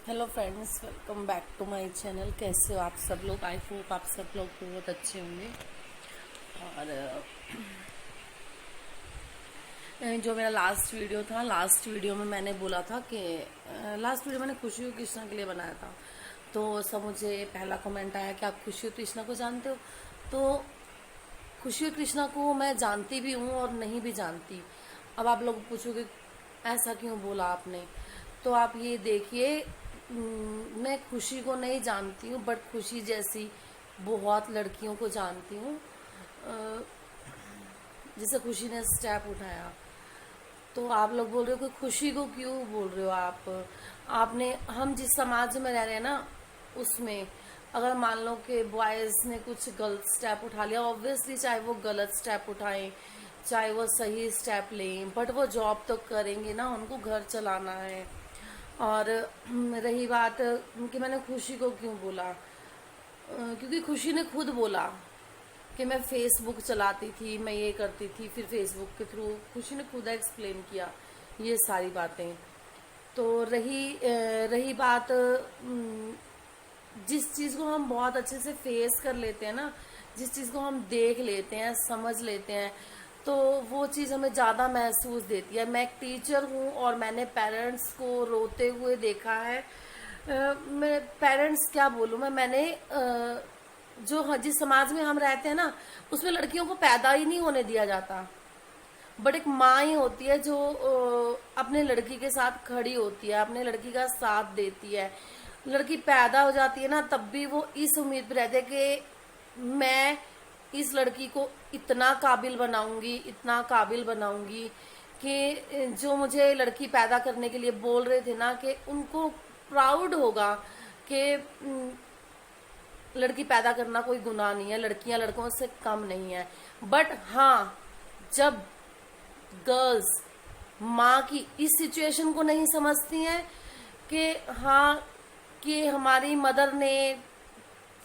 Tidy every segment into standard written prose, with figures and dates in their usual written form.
Hello friends, welcome back to my channel. कैसे हो आप सब लोग? आई होप आप सब लोग बहुत अच्छे होंगे। और जो मेरा लास्ट वीडियो में मैंने बोला था कि लास्ट वीडियो मैंने खुशी कृष्णा के लिए बनाया था। तो सब मुझे पहला कमेंट आया कि आप खुशी कृष्णा को जानते हो। तो खुशी कृष्णा को मैं जानती भी हूँ और नहीं भी जानती। अब आप लोग पूछोगे ऐसा क्यों बोला आपने, तो आप ये देखिए, मैं खुशी को नहीं जानती हूँ, बट खुशी जैसी बहुत लड़कियों को जानती हूँ। जैसे खुशी ने स्टेप उठाया, तो आप लोग बोल रहे हो कि खुशी को क्यों बोल रहे हो आप? आपने, हम जिस समाज में रह रहे हैं ना, उसमें अगर मान लो कि बॉयज ने कुछ गलत स्टेप उठा लिया, ऑब्वियसली चाहे वो गलत स्टेप उठाएं चाहे वो सही स्टेप लें, बट वो जॉब तो करेंगे ना, उनको घर चलाना है। और रही बात कि मैंने खुशी को क्यों बोला, क्योंकि खुशी ने खुद बोला कि मैं फेसबुक चलाती थी, मैं ये करती थी, फिर फेसबुक के थ्रू खुशी ने खुद एक्सप्लेन किया ये सारी बातें। तो रही बात, जिस चीज़ को हम बहुत अच्छे से फेस कर लेते हैं ना, जिस चीज़ को हम देख लेते हैं, समझ लेते हैं, तो वो चीज़ हमें ज़्यादा महसूस देती है। मैं एक टीचर हूँ और मैंने पेरेंट्स को रोते हुए देखा है। मैं पेरेंट्स क्या बोलूँ मैंने जो जिस समाज में हम रहते हैं ना, उसमें लड़कियों को पैदा ही नहीं होने दिया जाता। बट एक माँ ही होती है जो अपने लड़की के साथ खड़ी होती है, अपने लड़की का साथ देती है। लड़की पैदा हो जाती है ना, तब भी वो इस उम्मीद पे रहते कि मैं इस लड़की को इतना काबिल बनाऊंगी, इतना काबिल बनाऊंगी कि जो मुझे लड़की पैदा करने के लिए बोल रहे थे ना, कि उनको प्राउड होगा कि लड़की पैदा करना कोई गुनाह नहीं है, लड़कियां लड़कों से कम नहीं है। बट हाँ, जब गर्ल्स माँ की इस सिचुएशन को नहीं समझती हैं कि हाँ, कि हमारी मदर ने,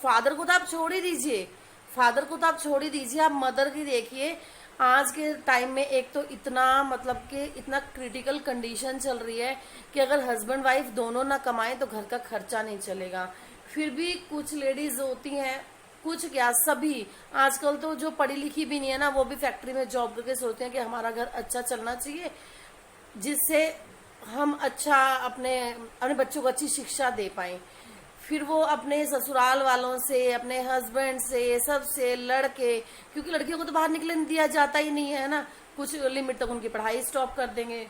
फादर को तो आप छोड़ ही दीजिए, फादर को तो आप छोड़ ही दीजिए, आप मदर की देखिए। आज के टाइम में एक तो इतना, मतलब कि इतना क्रिटिकल कंडीशन चल रही है कि अगर हस्बैंड वाइफ दोनों ना कमाएं तो घर का खर्चा नहीं चलेगा। फिर भी कुछ लेडीज होती हैं, कुछ क्या, सभी आजकल तो जो पढ़ी लिखी भी नहीं है ना, वो भी फैक्ट्री में जॉब करके सोचते हैं कि हमारा घर अच्छा चलना चाहिए, जिससे हम अच्छा अपने अपने बच्चों को अच्छी शिक्षा दे पाए। फिर वो अपने ससुराल वालों से, अपने हस्बैंड से, सबसे लड़के, क्योंकि लड़कियों को तो बाहर निकलने दिया जाता ही नहीं है ना, कुछ लिमिट तक उनकी पढ़ाई स्टॉप कर देंगे।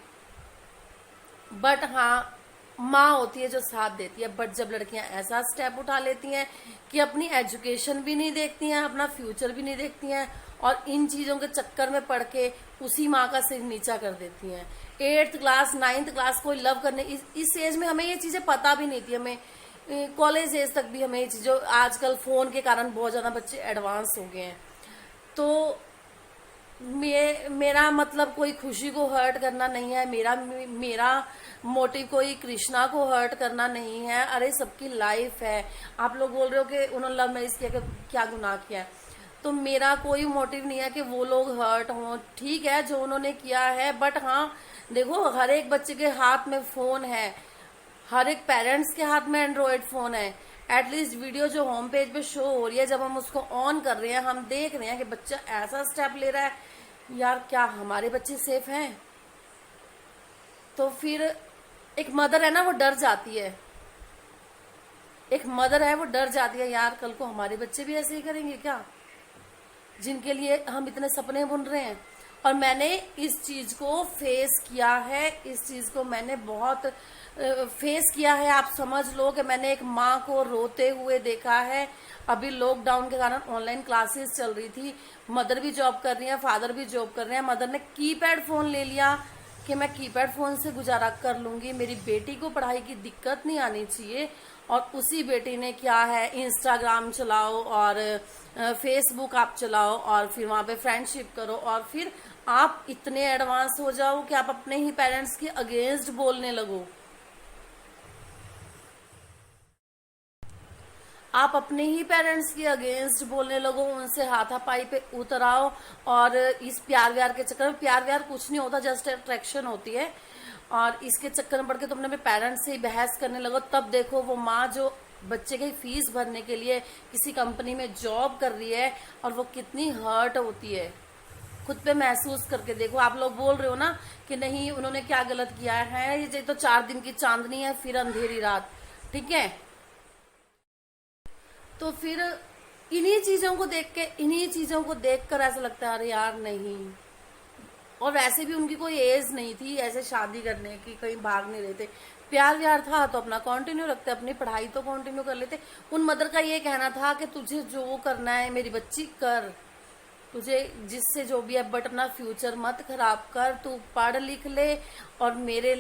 बट हाँ, माँ होती है जो साथ देती है। बट जब लड़कियां ऐसा स्टेप उठा लेती हैं कि अपनी एजुकेशन भी नहीं देखती हैं, अपना फ्यूचर भी नहीं देखती हैं, और इन चीज़ों के चक्कर में पड़ के उसी माँ का सिर नीचा कर देती हैं। 8th क्लास 9th क्लास कोई लव करने, इस एज में हमें ये चीज़ें पता भी नहीं थी। हमें कॉलेज एज तक भी हमें ये चीज़ें, आजकल फ़ोन के कारण बहुत ज़्यादा बच्चे एडवांस हो गए हैं। तो मेरा मतलब कोई खुशी को हर्ट करना नहीं है, मेरा मोटिव कोई कृष्णा को हर्ट करना नहीं है। अरे सबकी लाइफ है। आप लोग बोल रहे हो कि उन्होंने लव मैरिज किया, कि क्या गुनाह किया है, तो मेरा कोई मोटिव नहीं है कि वो लोग हर्ट हों। ठीक है जो उन्होंने किया है, बट हाँ देखो, हर एक बच्चे के हाथ में फोन है, हर एक पेरेंट्स के हाथ में एंड्रॉयड फोन है। एटलीस्ट वीडियो जो होम पेज पे शो हो रही है, जब हम उसको ऑन कर रहे हैं, हम देख रहे हैं कि बच्चा ऐसा स्टेप ले रहा है, यार क्या हमारे बच्चे सेफ हैं? तो फिर एक मदर है ना, वो डर जाती है, एक मदर है वो डर जाती है, यार कल को हमारे बच्चे भी ऐसे ही करेंगे क्या, जिनके लिए हम इतने सपने बुन रहे हैं। और मैंने इस चीज को फेस किया है, इस चीज को मैंने बहुत फेस किया है। आप समझ लो कि मैंने एक माँ को रोते हुए देखा है। अभी लॉकडाउन के कारण ऑनलाइन क्लासेस चल रही थी, मदर भी जॉब कर रही है, फादर भी जॉब कर रहे हैं। मदर ने कीपैड फोन ले लिया कि मैं कीपैड फोन से गुजारा कर लूंगी, मेरी बेटी को पढ़ाई की दिक्कत नहीं आनी चाहिए। और उसी बेटी ने क्या है, इंस्टाग्राम चलाओ और फेसबुक आप चलाओ, और फिर वहां पे फ्रेंडशिप करो, और फिर आप इतने एडवांस हो जाओ कि आप अपने ही पेरेंट्स के अगेंस्ट बोलने लगो। आप अपने ही पेरेंट्स के अगेंस्ट बोलने लगो, उनसे हाथापाई पे उतर आओ। और इस प्यार व्यार के चक्कर में, प्यार व्यार कुछ नहीं होता, जस्ट अट्रैक्शन होती है। और इसके चक्कर में पड़ के तुमने अपने पेरेंट्स से ही बहस करने लगो, तब देखो वो माँ जो बच्चे की फीस भरने के लिए किसी कंपनी में जॉब कर रही है और वो कितनी हर्ट होती है। खुद पे महसूस करके देखो। आप लोग बोल रहे हो ना कि नहीं उन्होंने क्या गलत किया है, ये तो 4 दिन की चांदनी है फिर अंधेरी रात, ठीक है। तो फिर इन्हीं चीजों को देखकर ऐसा लगता है अरे यार नहीं। और वैसे भी उनकी कोई एज नहीं थी ऐसे शादी करने की, कहीं भाग नहीं रहे थे। प्यार व्यार था तो अपना कंटिन्यू रखते, अपनी पढ़ाई तो कंटिन्यू कर लेते। उन मदर का ये कहना था कि तुझे जो करना है मेरी बच्ची कर, तुझे जिससे जो भी है, बट अपना फ्यूचर मत खराब कर, तू पढ़ लिख ले और मेरे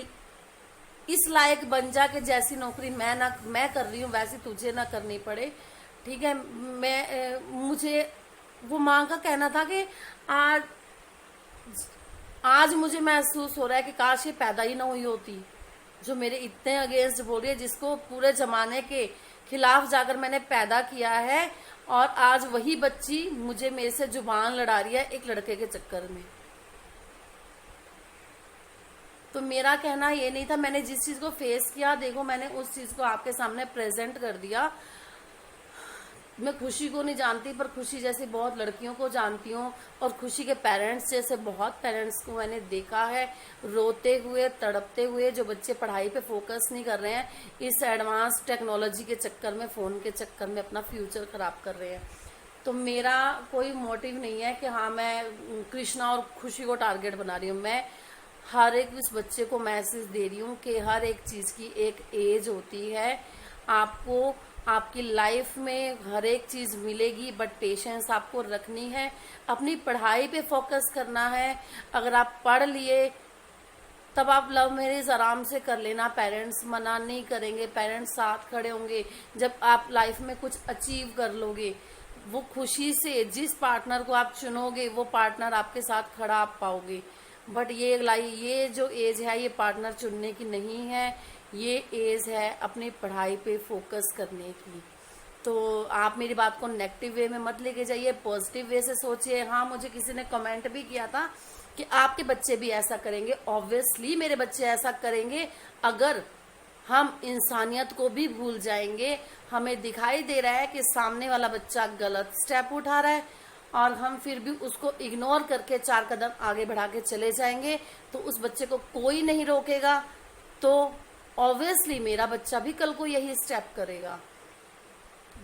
इस लायक बन जा कि जैसी नौकरी मैं कर रही हूँ वैसी तुझे ना करनी पड़े, ठीक है। मुझे वो माँ का कहना था कि आज मुझे महसूस हो रहा है कि काश ये पैदा ही ना हुई होती, जो मेरे इतने अगेंस्ट बोल रही है, जिसको पूरे जमाने के खिलाफ जाकर मैंने पैदा किया है, और आज वही बच्ची मुझे मेरे से जुबान लड़ा रही है एक लड़के के चक्कर में। तो मेरा कहना ये नहीं था, मैंने जिस चीज को फेस किया देखो मैंने उस चीज को आपके सामने प्रेजेंट कर दिया। मैं खुशी को नहीं जानती पर खुशी जैसी बहुत लड़कियों को जानती हूँ, और खुशी के पेरेंट्स जैसे बहुत पेरेंट्स को मैंने देखा है रोते हुए तड़पते हुए, जो बच्चे पढ़ाई पे फोकस नहीं कर रहे हैं, इस एडवांस टेक्नोलॉजी के चक्कर में, फोन के चक्कर में अपना फ्यूचर खराब कर रहे हैं। तो मेरा कोई मोटिव नहीं है कि हाँ मैं कृष्णा और खुशी को टारगेट बना रही हूँ। मैं हर एक इस बच्चे को मैसेज दे रही हूँ कि हर एक चीज की एक एज होती है। आपको आपकी लाइफ में हर एक चीज मिलेगी, बट पेशेंस आपको रखनी है, अपनी पढ़ाई पे फोकस करना है। अगर आप पढ़ लिए तब आप लव मैरिज आराम से कर लेना, पेरेंट्स मना नहीं करेंगे, पेरेंट्स साथ खड़े होंगे। जब आप लाइफ में कुछ अचीव कर लोगे, वो खुशी से जिस पार्टनर को आप चुनोगे वो पार्टनर आपके साथ खड़ा आप पाओगे। बट ये जो एज है ये पार्टनर चुनने की नहीं है, ये एज है अपनी पढ़ाई पे फोकस करने की। तो आप मेरी बात को नेगेटिव वे में मत लेके जाइए, पॉजिटिव वे से सोचिए। हाँ, मुझे किसी ने कमेंट भी किया था कि आपके बच्चे भी ऐसा करेंगे। ऑब्वियसली मेरे बच्चे ऐसा करेंगे अगर हम इंसानियत को भी भूल जाएंगे। हमें दिखाई दे रहा है कि सामने वाला बच्चा गलत स्टेप उठा रहा है और हम फिर भी उसको इग्नोर करके 4 कदम आगे बढ़ा के चले जाएंगे, तो उस बच्चे को कोई नहीं रोकेगा। तो ऑब्वियसली मेरा बच्चा भी कल को यही स्टेप करेगा।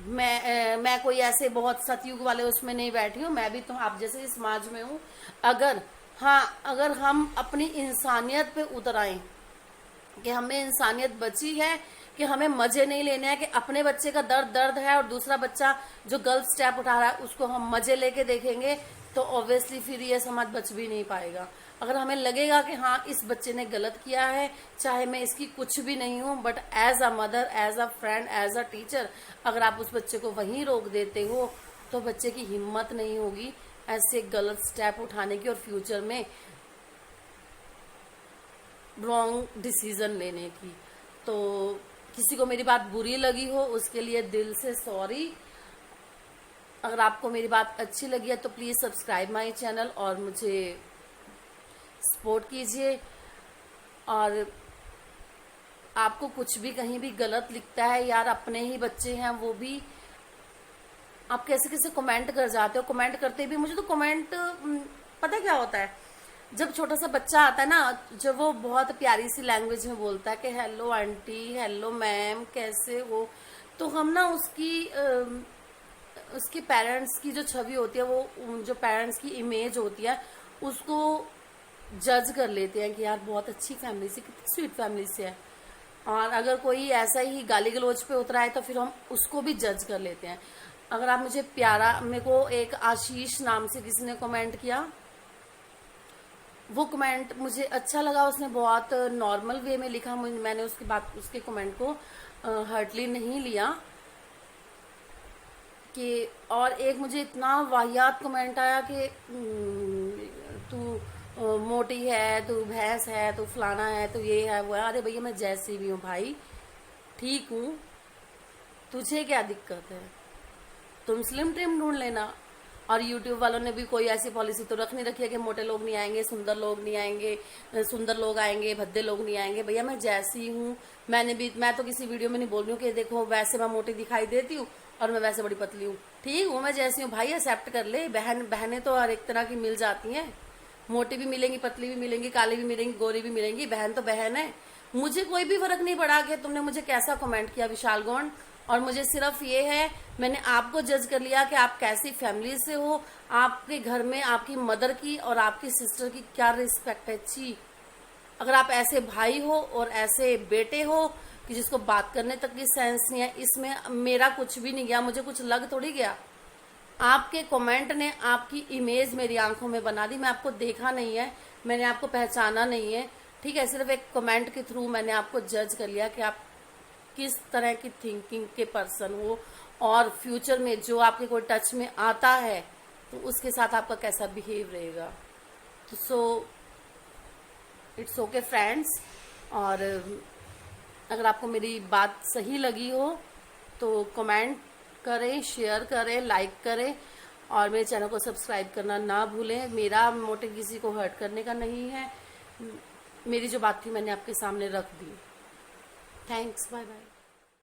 मैं कोई ऐसे बहुत सतयुग वाले उसमें नहीं बैठी हूँ, मैं भी तो आप जैसे समाज में हूँ। अगर हम अपनी इंसानियत पे उतर आए कि हमें इंसानियत बची है, कि हमें मजे नहीं लेने हैं, कि अपने बच्चे का दर्द है और दूसरा बच्चा जो गलत स्टेप उठा रहा है उसको हम मजे लेके देखेंगे, तो ऑब्वियसली फिर ये समाज बच भी नहीं पाएगा। अगर हमें लगेगा कि हाँ इस बच्चे ने गलत किया है, चाहे मैं इसकी कुछ भी नहीं हूँ, but as a mother, as a friend, as a teacher, अगर आप उस बच्चे को वहीं रोक देते हो तो बच्चे की हिम्मत नहीं होगी ऐसे गलत स्टेप उठाने की और फ्यूचर में रॉन्ग डिसीजन लेने की। तो किसी को मेरी बात बुरी लगी हो उसके लिए दिल से सॉरी। अगर आपको मेरी बात अच्छी लगी है तो प्लीज सब्सक्राइब माय चैनल और मुझे सपोर्ट कीजिए। और आपको कुछ भी कहीं भी गलत लिखता है, यार अपने ही बच्चे हैं वो भी, आप कैसे कैसे कमेंट कर जाते हो। कमेंट करते भी मुझे तो कमेंट पता क्या होता है, जब छोटा सा बच्चा आता है ना, जब वो बहुत प्यारी सी लैंग्वेज में बोलता है कि हेलो आंटी, हेलो मैम, कैसे हो, तो हम ना उसके पेरेंट्स की जो छवि होती है, वो जो पेरेंट्स की इमेज होती है उसको जज कर लेते हैं कि यार बहुत अच्छी फैमिली से, कितनी स्वीट फैमिली से है। और अगर कोई ऐसा ही गाली गलौज पे उतरा है तो फिर हम उसको भी जज कर लेते हैं। अगर आप मुझे मेरे को एक आशीष नाम से किसी ने कमेंट किया, वो कमेंट मुझे अच्छा लगा, उसने बहुत नॉर्मल वे में लिखा, मैंने उसके कमेंट को हर्टली नहीं लिया कि। और एक मुझे इतना वाहियात कमेंट आया कि तू मोटी है, तू भैंस है, तू फलाना है, तू ये है वो है। अरे भैया मैं जैसी भी हूँ भाई, ठीक हूँ, तुझे क्या दिक्कत है, तुम स्लिम ट्रिम ढूंढ लेना, और यूट्यूब वालों ने भी कोई ऐसी पॉलिसी तो रख नहीं रखी है कि मोटे लोग नहीं आएंगे, सुंदर लोग नहीं आएंगे, सुंदर लोग आएंगे, भद्दे लोग नहीं आएंगे। भैया मैं जैसी हूँ, मैं तो किसी वीडियो में नहीं बोल रही हूँ कि देखो वैसे मैं मोटी दिखाई देती हूँ और मैं वैसे बड़ी पतली हूँ। ठीक हूँ मैं जैसी हूँ भाई, एक्सेप्ट कर ले। बहनें तो हर एक तरह की मिल जाती हैं, मोटी भी मिलेंगी, पतली भी मिलेंगी, काली भी मिलेंगी, गोरी भी मिलेंगी। बहन तो बहन है। मुझे कोई भी फर्क नहीं पड़ा कि तुमने मुझे कैसा कमेंट किया विशाल गौंड। और मुझे सिर्फ ये है, मैंने आपको जज कर लिया कि आप कैसी फैमिली से हो, आपके घर में आपकी मदर की और आपकी सिस्टर की क्या रिस्पेक्ट है। छी, अगर आप ऐसे भाई हो और ऐसे बेटे हो कि जिसको बात करने तक की सेंस नहीं है, इसमें मेरा कुछ भी नहीं गया, मुझे कुछ लग थोड़ी गया। आपके कमेंट ने आपकी इमेज मेरी आंखों में बना दी। मैं आपको देखा नहीं है, मैंने आपको पहचाना नहीं है, ठीक है। सिर्फ एक कमेंट के थ्रू मैंने आपको जज कर लिया कि आप किस तरह की थिंकिंग के पर्सन हो, और फ्यूचर में जो आपके कोई टच में आता है तो उसके साथ आपका कैसा बिहेव रहेगा। तो सो इट्स ओके फ्रेंड्स। और अगर आपको मेरी बात सही लगी हो तो कमेंट करें, शेयर करें, लाइक करें, और मेरे चैनल को सब्सक्राइब करना ना भूलें। मेरा मोटिव किसी को हर्ट करने का नहीं है। मेरी जो बात थी मैंने आपके सामने रख दी। Thanks, bye bye.